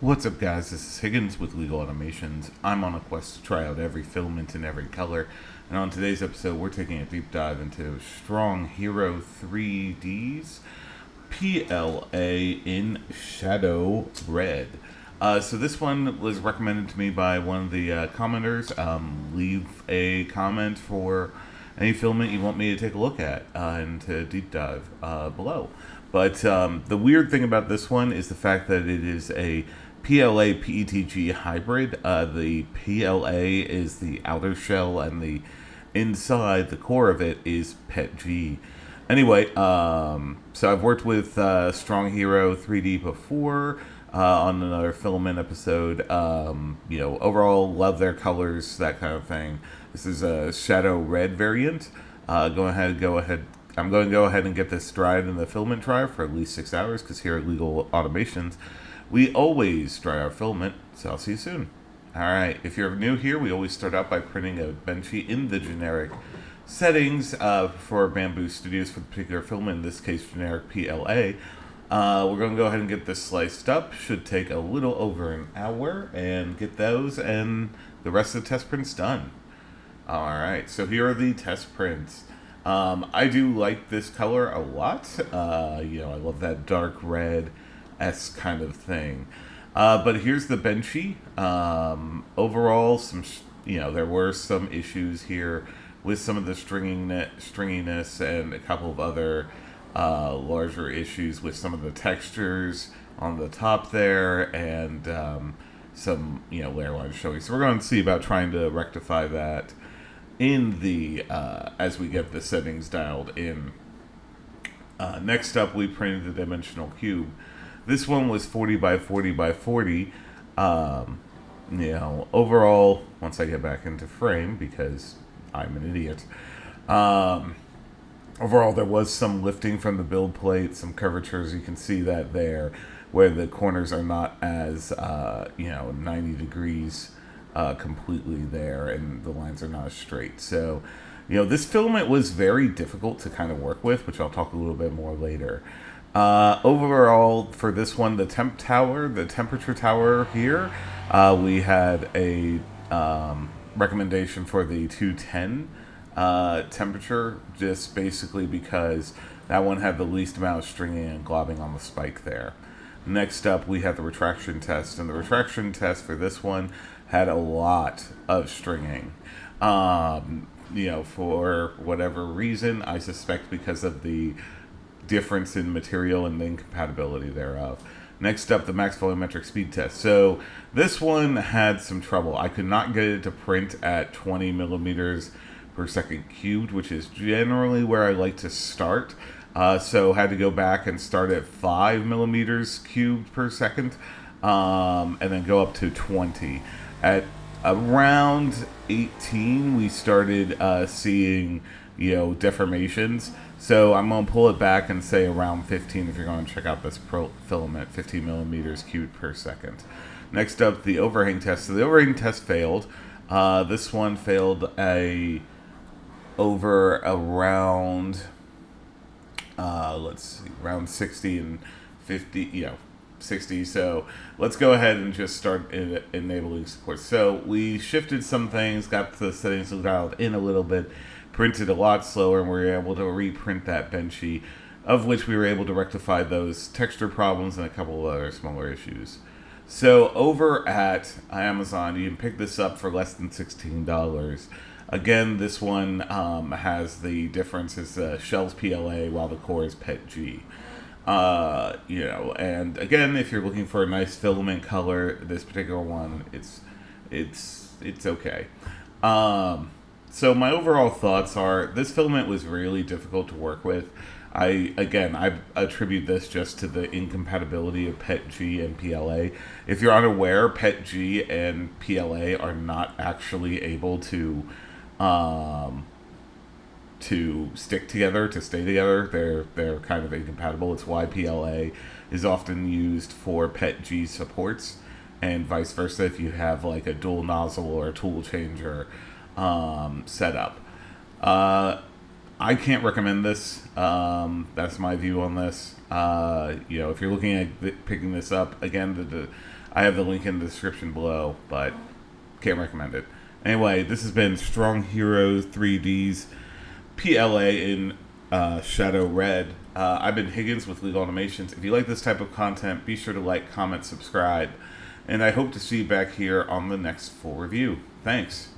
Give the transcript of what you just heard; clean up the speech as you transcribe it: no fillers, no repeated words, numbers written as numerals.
What's up, guys? This is Higgins with Legal Automations. I'm on a quest to try out every filament in every color, and on today's episode, we're taking a deep dive into StrongHero3D's PLA in Shadow Red. So this one was recommended to me by one of the commenters. Leave a comment for any filament you want me to take a look at and to deep dive below. But the weird thing about this one is the fact that it is a PLA PETG hybrid. The PLA is the outer shell, and the inside, the core of it, is PETG. Anyway, so I've worked with StrongHero3D before on another filament episode. Overall, love their colors, that kind of thing. This is a Shadow Red variant. Go ahead. I'm going to go ahead and get this dried in the filament dryer for at least 6 hours, because here at Legal Automations, we always dry our filament, so I'll see you soon. Alright, if you're new here, we always start out by printing a benchy in the generic settings for Bamboo Studios for the particular filament, in this case generic PLA. We're going to go ahead and get this sliced up. Should take a little over an hour, and get those and the rest of the test prints done. Alright, so here are the test prints. I do like this color a lot. I love that dark red S kind of thing. But here's the benchy. Overall, there were some issues here with some of the stringiness and a couple of other larger issues with some of the textures on the top there, and some layer lines showing. So we're going to see about trying to rectify that in the as we get the settings dialed in. Next up, we printed the dimensional cube. This one was 40 by 40 by 40. Overall, once I get back into frame, because I'm an idiot, overall there was some lifting from the build plate, some curvatures. You can see that there, where the corners are not as 90 degrees completely there, and the lines are not as straight. So, this filament was very difficult to kind of work with, which I'll talk a little bit more later. Overall, for this one, the temperature tower here, we had a recommendation for the 210 temperature, just basically because that one had the least amount of stringing and globbing on the spike there. Next up, we have the retraction test, and the retraction test for this one had a lot of stringing. For whatever reason, I suspect because of the difference in material and the incompatibility thereof. Next up, the max volumetric speed test. So this one had some trouble. I could not get it to print at 20 millimeters per second cubed, which is generally where I like to start. So had to go back and start at 5 millimeters cubed per second, and then go up to 20. At around 18, we started seeing deformations. So I'm going to pull it back and say around 15 if you're going to check out this filament, 15 millimeters cubed per second. Next up, the overhang test. So the overhang test failed. This one failed over around, around 60 and 50, 60. So let's go ahead and just start enabling support. So we shifted some things, got the settings dialed in a little bit, printed a lot slower, and we were able to reprint that benchy, of which we were able to rectify those texture problems and a couple of other smaller issues. So over at Amazon, you can pick this up for less than $16. Again, this one has the difference is shell's PLA while the core is PETG. And again, if you're looking for a nice filament color, this particular one, it's okay. So my overall thoughts are, this filament was really difficult to work with. I attribute this just to the incompatibility of PETG and PLA. If you're unaware, PETG and PLA are not actually able to stick together, to stay together. They're kind of incompatible. It's why PLA is often used for PETG supports, and vice versa if you have like a dual nozzle or a tool changer setup. I can't recommend this. That's my view on this. If you're looking at picking this up, again, I have the link in the description below, but can't recommend it. Anyway, this has been StrongHero3D's PLA in Shadow Red. I've been Higgins with Legal Automations. If you like this type of content, be sure to like, comment, subscribe, and I hope to see you back here on the next full review. Thanks.